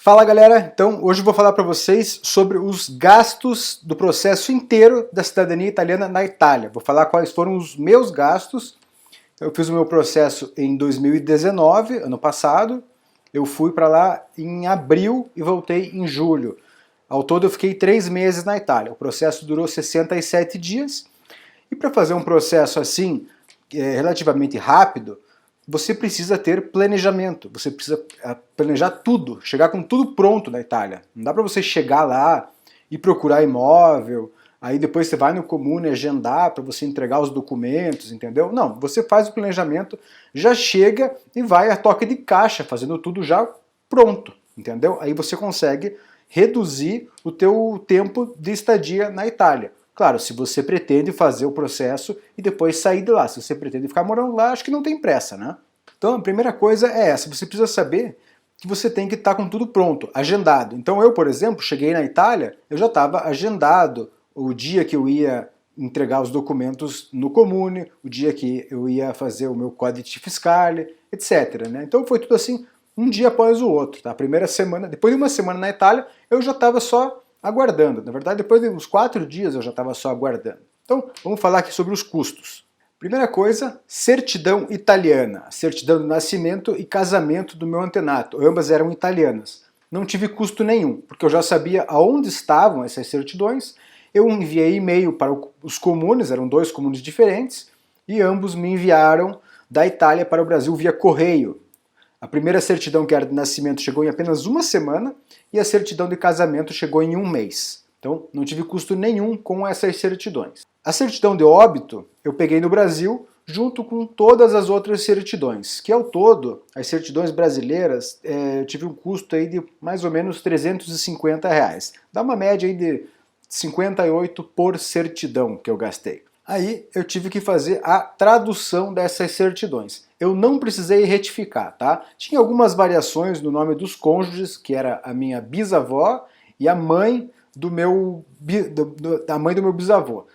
Fala galera, então hoje eu vou falar para vocês sobre os gastos do processo inteiro da cidadania italiana na Itália. Vou falar quais foram os meus gastos. Eu fiz o meu processo em 2019, ano passado. Eu fui para lá em abril e voltei em julho. Ao todo eu fiquei 3 meses na Itália. O processo durou 67 dias. E para fazer um processo assim, relativamente rápido, você precisa ter planejamento, você precisa planejar tudo, chegar com tudo pronto na Itália. Não dá para você chegar lá e procurar imóvel, aí depois você vai no comune agendar para você entregar os documentos, entendeu? Não, você faz o planejamento, já chega e vai a toque de caixa, fazendo tudo já pronto, entendeu? Aí você consegue reduzir o teu tempo de estadia na Itália. Claro, se você pretende fazer o processo e depois sair de lá. Se você pretende ficar morando lá, acho que não tem pressa, né? Então a primeira coisa é essa, você precisa saber que você tem que estar com tudo pronto, agendado. Então eu, por exemplo, cheguei na Itália, eu já estava agendado o dia que eu ia entregar os documentos no comune, o dia que eu ia fazer o meu codice fiscale, etc. Né? Então foi tudo assim, um dia após o outro. Tá? A primeira semana, depois de uma semana na Itália, eu já estava só aguardando. Na verdade, depois de uns 4 dias eu já estava só aguardando. Então, vamos falar aqui sobre os custos. Primeira coisa, certidão italiana. Certidão de nascimento e casamento do meu antenato. Ambas eram italianas. Não tive custo nenhum, porque eu já sabia aonde estavam essas certidões. Eu enviei e-mail para os comunes, eram 2 comunes diferentes, e ambos me enviaram da Itália para o Brasil via correio. A primeira certidão, que era de nascimento, chegou em apenas uma semana e a certidão de casamento chegou em 1 mês. Então, não tive custo nenhum com essas certidões. A certidão de óbito eu peguei no Brasil junto com todas as outras certidões, que ao todo, as certidões brasileiras, eu tive um custo aí de mais ou menos R$350. Dá uma média aí de 58 por certidão que eu gastei. Aí eu tive que fazer a tradução dessas certidões. Eu não precisei retificar, tá? Tinha algumas variações no nome dos cônjuges, que era a minha bisavó e a mãe do meu bisavô.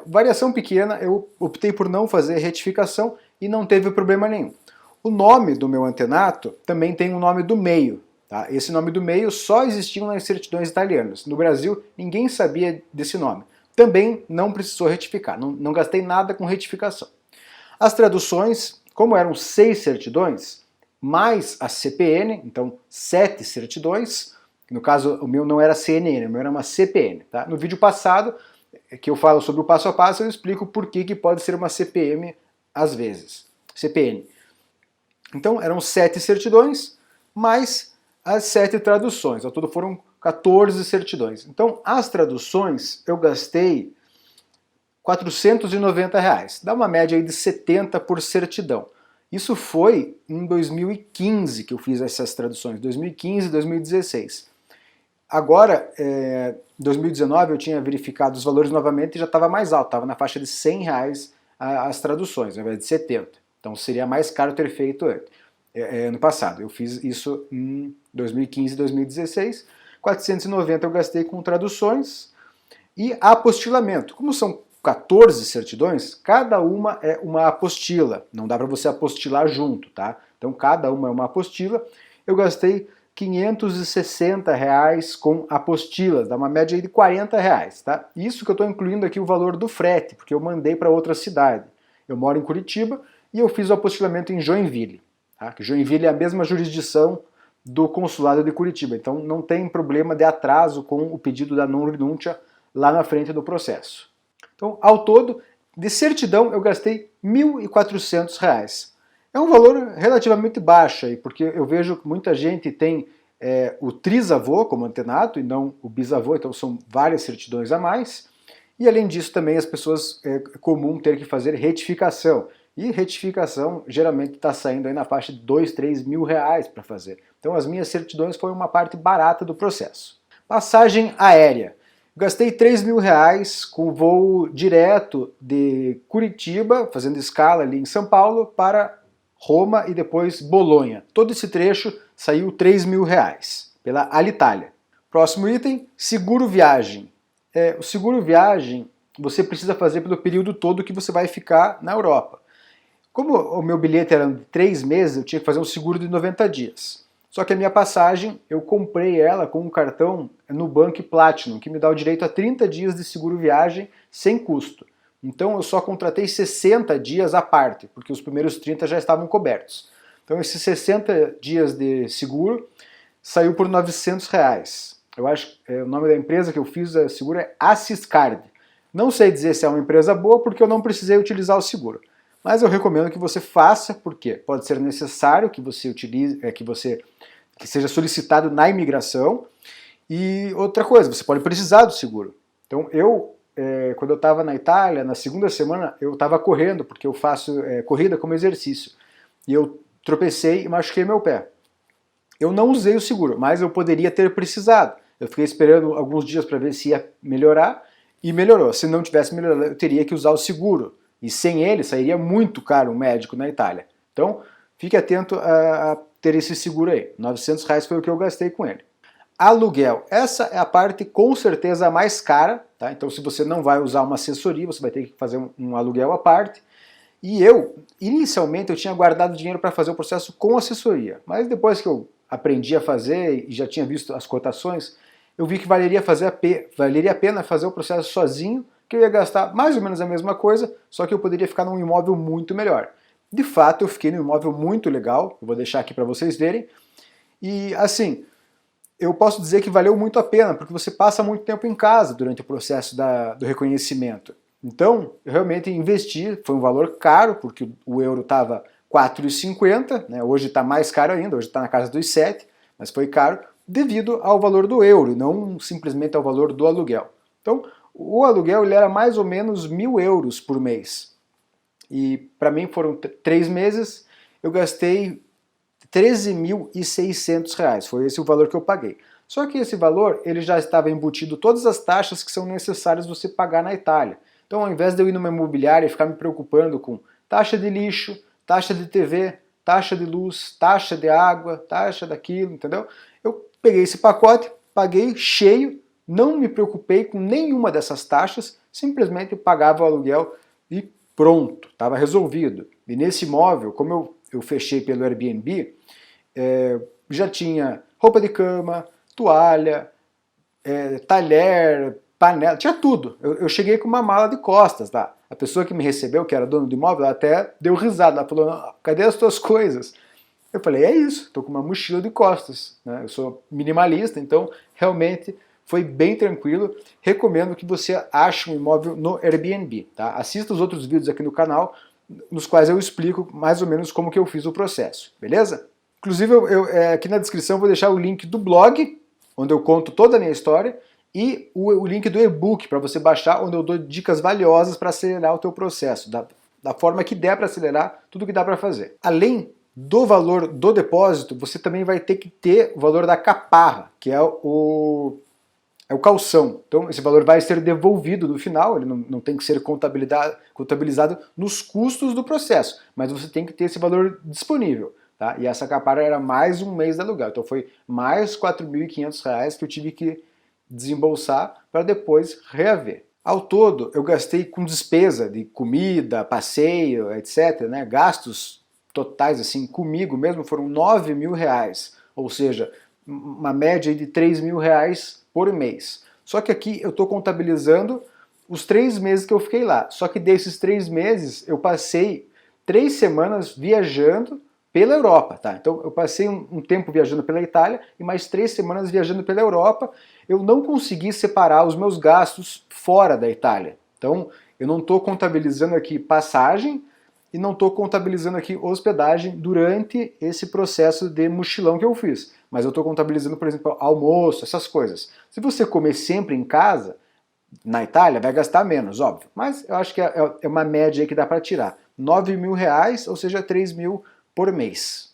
Variação pequena, eu optei por não fazer retificação e não teve problema nenhum. O nome do meu antenato também tem o nome do meio. Tá? Esse nome do meio só existia nas certidões italianas. No Brasil, ninguém sabia desse nome. Também não precisou retificar, não gastei nada com retificação. As traduções, como eram 6 certidões, mais a CPN, então 7 certidões, no caso o meu não era CNN, o meu era uma CPN. Tá? No vídeo passado, que eu falo sobre o passo a passo, eu explico por que pode ser uma CPM às vezes. CPN. Então eram 7 certidões, mais as 7 traduções, ao todo foram 14 certidões. Então, as traduções eu gastei R$490. Dá uma média aí de 70 por certidão. Isso foi em 2015 que eu fiz essas traduções, 2015 e 2016. Agora, em 2019 eu tinha verificado os valores novamente e já estava mais alto, estava na faixa de R$100 as traduções, ao invés de 70. Então seria mais caro ter feito no passado. Eu fiz isso em 2015 e 2016. 490 eu gastei com traduções e apostilamento. Como são 14 certidões, cada uma é uma apostila. Não dá para você apostilar junto, tá? Então cada uma é uma apostila. Eu gastei R$560 com apostilas, dá uma média aí de R$40, tá? Isso que eu estou incluindo aqui o valor do frete, porque eu mandei para outra cidade. Eu moro em Curitiba e eu fiz o apostilamento em Joinville. Tá? Que Joinville é a mesma jurisdição do consulado de Curitiba, então não tem problema de atraso com o pedido da non renuncia lá na frente do processo. Então, ao todo, de certidão eu gastei R$1.400. É um valor relativamente baixo, aí, porque eu vejo que muita gente tem o trisavô como antenato e não o bisavô, então são várias certidões a mais. E além disso também as pessoas é comum ter que fazer retificação. E retificação geralmente está saindo aí na faixa de R$2, R$3 mil para fazer. Então as minhas certidões foram uma parte barata do processo. Passagem aérea. Gastei R$3 mil com voo direto de Curitiba, fazendo escala ali em São Paulo, para Roma e depois Bolonha. Todo esse trecho saiu R$3 mil pela Alitalia. Próximo item, seguro viagem. O seguro viagem você precisa fazer pelo período todo que você vai ficar na Europa. Como o meu bilhete era de 3 meses, eu tinha que fazer um seguro de 90 dias. Só que a minha passagem, eu comprei ela com um cartão Nubank Platinum, que me dá o direito a 30 dias de seguro viagem sem custo. Então eu só contratei 60 dias à parte, porque os primeiros 30 já estavam cobertos. Então esses 60 dias de seguro saiu por R$900. Eu acho que o nome da empresa que eu fiz o seguro é Assiscard. Não sei dizer se é uma empresa boa, porque eu não precisei utilizar o seguro. Mas eu recomendo que você faça, porque pode ser necessário que você utilize, que seja solicitado na imigração. E outra coisa, você pode precisar do seguro. Então quando eu estava na Itália, na segunda semana, eu estava correndo, porque eu faço corrida como exercício. E eu tropecei e machuquei meu pé. Eu não usei o seguro, mas eu poderia ter precisado. Eu fiquei esperando alguns dias para ver se ia melhorar, e melhorou. Se não tivesse melhorado, eu teria que usar o seguro. E sem ele, sairia muito caro um médico na Itália. Então, fique atento a ter esse seguro aí. R$900 foi o que eu gastei com ele. Aluguel. Essa é a parte com certeza mais cara, tá? Então, se você não vai usar uma assessoria, você vai ter que fazer um aluguel à parte. E inicialmente, eu tinha guardado dinheiro para fazer o processo com assessoria. Mas depois que eu aprendi a fazer e já tinha visto as cotações, eu vi que valeria a pena fazer o processo sozinho, que eu ia gastar mais ou menos a mesma coisa, só que eu poderia ficar num imóvel muito melhor. De fato, eu fiquei num imóvel muito legal, eu vou deixar aqui para vocês verem, e assim, eu posso dizer que valeu muito a pena, porque você passa muito tempo em casa durante o processo do reconhecimento. Então, eu realmente investi, foi um valor caro, porque o euro estava R$4,50, né? Hoje está mais caro ainda, hoje está na casa dos 7, mas foi caro devido ao valor do euro, e não simplesmente ao valor do aluguel. Então, o aluguel ele era mais ou menos €1.000 por mês. E para mim foram 3 meses, eu gastei R$13.600. Foi esse o valor que eu paguei. Só que esse valor ele já estava embutido todas as taxas que são necessárias você pagar na Itália. Então, ao invés de eu ir numa imobiliária e ficar me preocupando com taxa de lixo, taxa de TV, taxa de luz, taxa de água, taxa daquilo, entendeu? Eu peguei esse pacote, paguei cheio, não me preocupei com nenhuma dessas taxas, simplesmente pagava o aluguel e pronto, estava resolvido. E nesse imóvel, como eu fechei pelo Airbnb, já tinha roupa de cama, toalha, talher, panela, tinha tudo. Eu cheguei com uma mala de costas lá. A pessoa que me recebeu, que era dono do imóvel, ela até deu risada. Ela falou, cadê as tuas coisas? Eu falei, é isso, estou com uma mochila de costas. Né? Eu sou minimalista, então realmente foi bem tranquilo. Recomendo que você ache um imóvel no Airbnb. Tá? Assista os outros vídeos aqui no canal, nos quais eu explico mais ou menos como que eu fiz o processo. Beleza? Inclusive, aqui na descrição eu vou deixar o link do blog, onde eu conto toda a minha história, e o link do e-book para você baixar, onde eu dou dicas valiosas para acelerar o teu processo, da forma que der para acelerar tudo que dá para fazer. Além do valor do depósito, você também vai ter que ter o valor da caparra, que é o calção. Então esse valor vai ser devolvido no final, ele não tem que ser contabilizado nos custos do processo, mas você tem que ter esse valor disponível. Tá? E essa caparra era mais um mês de aluguel, então foi mais R$4.500 que eu tive que desembolsar para depois reaver. Ao todo, eu gastei com despesa de comida, passeio, etc., né, gastos totais assim comigo mesmo foram R$9.000, ou seja, uma média de R$3.000 por mês. Só que aqui eu estou contabilizando os 3 meses que eu fiquei lá. Só que desses 3 meses eu passei 3 semanas viajando pela Europa, tá? Então eu passei um tempo viajando pela Itália e mais 3 semanas viajando pela Europa. Eu não consegui separar os meus gastos fora da Itália. Então eu não estou contabilizando aqui passagem e não estou contabilizando aqui hospedagem durante esse processo de mochilão que eu fiz. Mas eu estou contabilizando, por exemplo, almoço, essas coisas. Se você comer sempre em casa, na Itália, vai gastar menos, óbvio. Mas eu acho que é uma média aí que dá para tirar. R$9.000, ou seja, 3.000 por mês.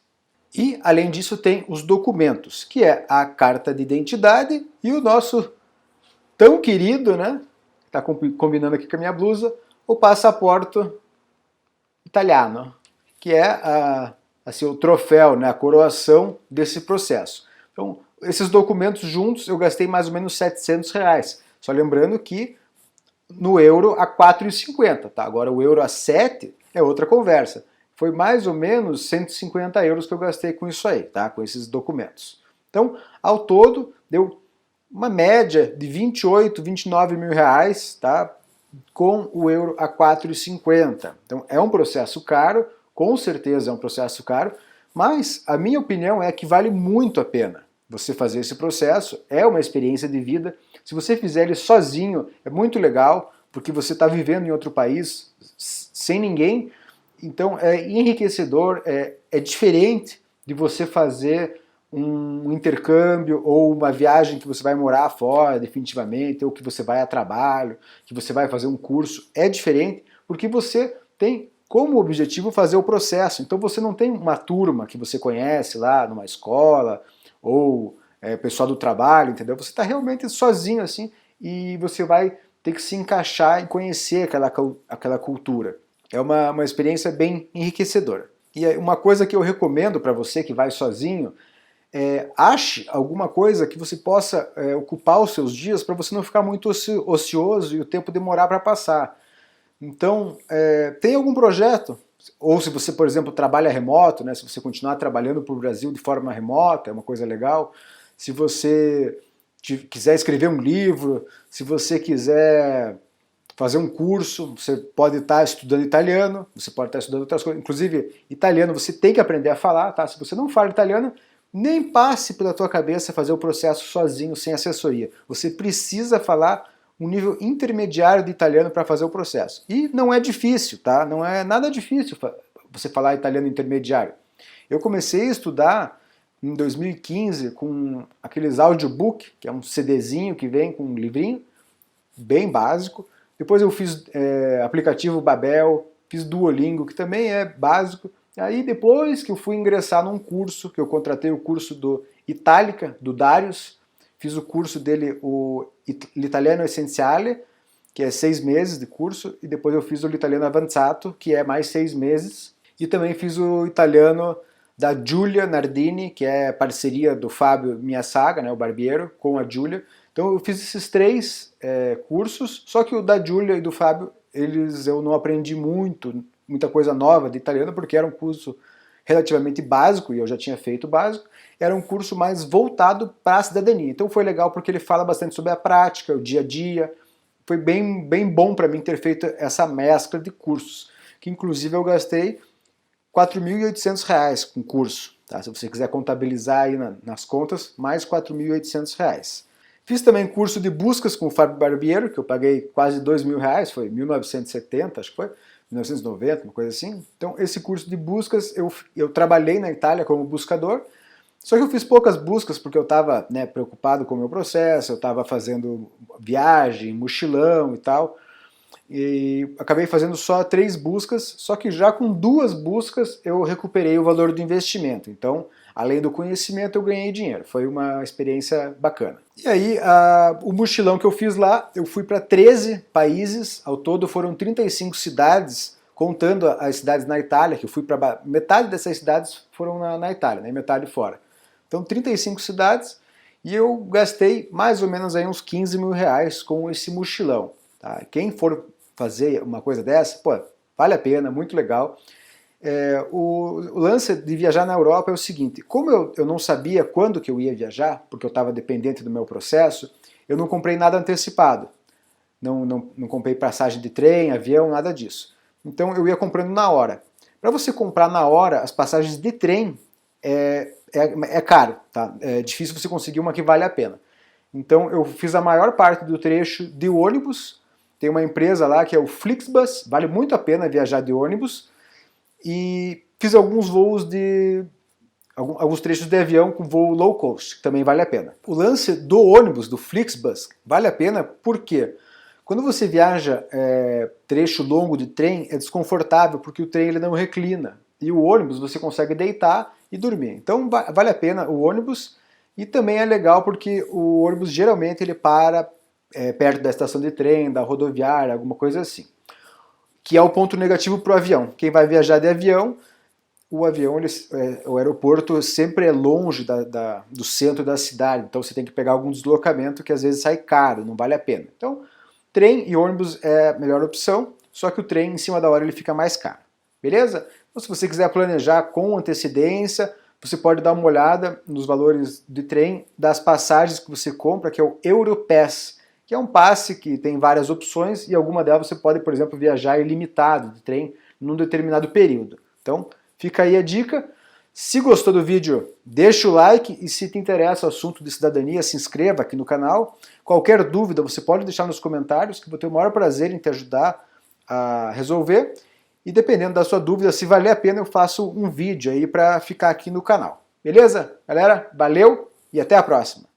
E, além disso, tem os documentos, que é a carta de identidade e o nosso tão querido, né? Está combinando aqui com a minha blusa, o passaporte italiano, que é assim, o troféu, né, a coroação desse processo. Então, esses documentos juntos eu gastei mais ou menos R$700. Só lembrando que no euro a R$4,50, tá? Agora o euro a 7 é outra conversa. foi mais ou menos 150 euros que eu gastei com isso aí, tá? Com esses documentos. Então, ao todo, deu uma média de 28, 29 mil reais, tá? Com o euro a 4,50. Então, é um processo caro, com certeza é um processo caro, mas a minha opinião é que vale muito a pena você fazer esse processo, é uma experiência de vida. Se você fizer ele sozinho, é muito legal, porque você está vivendo em outro país sem ninguém, então é enriquecedor, é diferente de você fazer um intercâmbio ou uma viagem que você vai morar fora definitivamente, ou que você vai a trabalho, que você vai fazer um curso. É diferente porque você tem como objetivo fazer o processo. Então você não tem uma turma que você conhece lá numa escola, ou pessoal do trabalho, entendeu? Você está realmente sozinho assim e você vai ter que se encaixar e conhecer aquela cultura. É uma experiência bem enriquecedora. E uma coisa que eu recomendo para você que vai sozinho, ache alguma coisa que você possa ocupar os seus dias para você não ficar muito ocioso e o tempo demorar para passar. Então, tem algum projeto, ou se você, por exemplo, trabalha remoto, né, se você continuar trabalhando para o Brasil de forma remota, é uma coisa legal. Se você quiser escrever um livro, se você quiser fazer um curso, você pode estar estudando italiano, você pode estar estudando outras coisas, inclusive italiano você tem que aprender a falar, tá? Se você não fala italiano, nem passe pela tua cabeça fazer o processo sozinho, sem assessoria. Você precisa falar um nível intermediário de italiano para fazer o processo. E não é difícil, tá? Não é nada difícil você falar italiano intermediário. Eu comecei a estudar em 2015 com aqueles audiobook, que é um CDzinho que vem com um livrinho, bem básico. Depois eu fiz aplicativo Babel, fiz Duolingo, que também é básico. Aí depois que eu fui ingressar num curso, que eu contratei o curso do Itálica, do Darius, fiz o curso dele, o L'Italiano Essenziale, que é 6 meses de curso, e depois eu fiz o L'Italiano Avanzato, que é mais 6 meses, e também fiz o italiano da Giulia Nardini, que é parceria do Fábio Miyasaga, né, o barbeiro, com a Giulia. Então eu fiz esses 3 cursos, só que o da Giulia e do Fábio, eu não aprendi muita coisa nova de italiano, porque era um curso relativamente básico, e eu já tinha feito o básico, era um curso mais voltado para a cidadania. Então foi legal porque ele fala bastante sobre a prática, o dia a dia. Foi bem bom para mim ter feito essa mescla de cursos, que inclusive eu gastei R$ 4.800 com curso, tá? Se você quiser contabilizar aí nas contas, mais R$ 4.800. Fiz também curso de buscas com o Fábio Barbiero, que eu paguei quase R$ 2.000, foi 1970, acho que foi, 1990, uma coisa assim. Então esse curso de buscas, eu trabalhei na Itália como buscador, só que eu fiz poucas buscas porque eu estava preocupado com o meu processo, eu estava fazendo viagem, mochilão e tal, e acabei fazendo só 3 buscas, só que já com 2 buscas eu recuperei o valor do investimento. Então, além do conhecimento, eu ganhei dinheiro. Foi uma experiência bacana. E aí, o mochilão que eu fiz lá, eu fui para 13 países, ao todo foram 35 cidades, contando as cidades na Itália, que eu fui para metade dessas cidades foram na Itália, né, metade fora. Então 35 cidades e eu gastei mais ou menos aí uns 15 mil reais com esse mochilão. Tá? Quem for fazer uma coisa dessa, pô, vale a pena, muito legal. O lance de viajar na Europa é o seguinte, como eu não sabia quando que eu ia viajar, porque eu estava dependente do meu processo, eu não comprei nada antecipado. Não comprei passagem de trem, avião, nada disso. Então eu ia comprando na hora. Para você comprar na hora, as passagens de trem é caro, tá? É difícil você conseguir uma que vale a pena. Então eu fiz a maior parte do trecho de ônibus, tem uma empresa lá que é o Flixbus, vale muito a pena viajar de ônibus, e fiz alguns voos alguns trechos de avião com voo low cost, que também vale a pena. O lance do ônibus, do Flixbus, vale a pena porque quando você viaja trecho longo de trem, é desconfortável porque o trem ele não reclina. E o ônibus você consegue deitar e dormir. Então vale a pena o ônibus, e também é legal porque o ônibus geralmente ele para perto da estação de trem, da rodoviária, alguma coisa assim. Que é o ponto negativo para o avião. Quem vai viajar de avião, o aeroporto sempre é longe do centro da cidade, então você tem que pegar algum deslocamento que às vezes sai caro, não vale a pena. Então, trem e ônibus é a melhor opção, só que o trem em cima da hora ele fica mais caro. Beleza? Ou se você quiser planejar com antecedência, você pode dar uma olhada nos valores de trem das passagens que você compra, que é o Europass, que é um passe que tem várias opções e alguma delas você pode, por exemplo, viajar ilimitado de trem num determinado período. Então, fica aí a dica. Se gostou do vídeo, deixa o like e se te interessa o assunto de cidadania, se inscreva aqui no canal. Qualquer dúvida você pode deixar nos comentários, que vou ter o maior prazer em te ajudar a resolver. E dependendo da sua dúvida, se valer a pena, eu faço um vídeo aí para ficar aqui no canal. Beleza? Galera, valeu e até a próxima!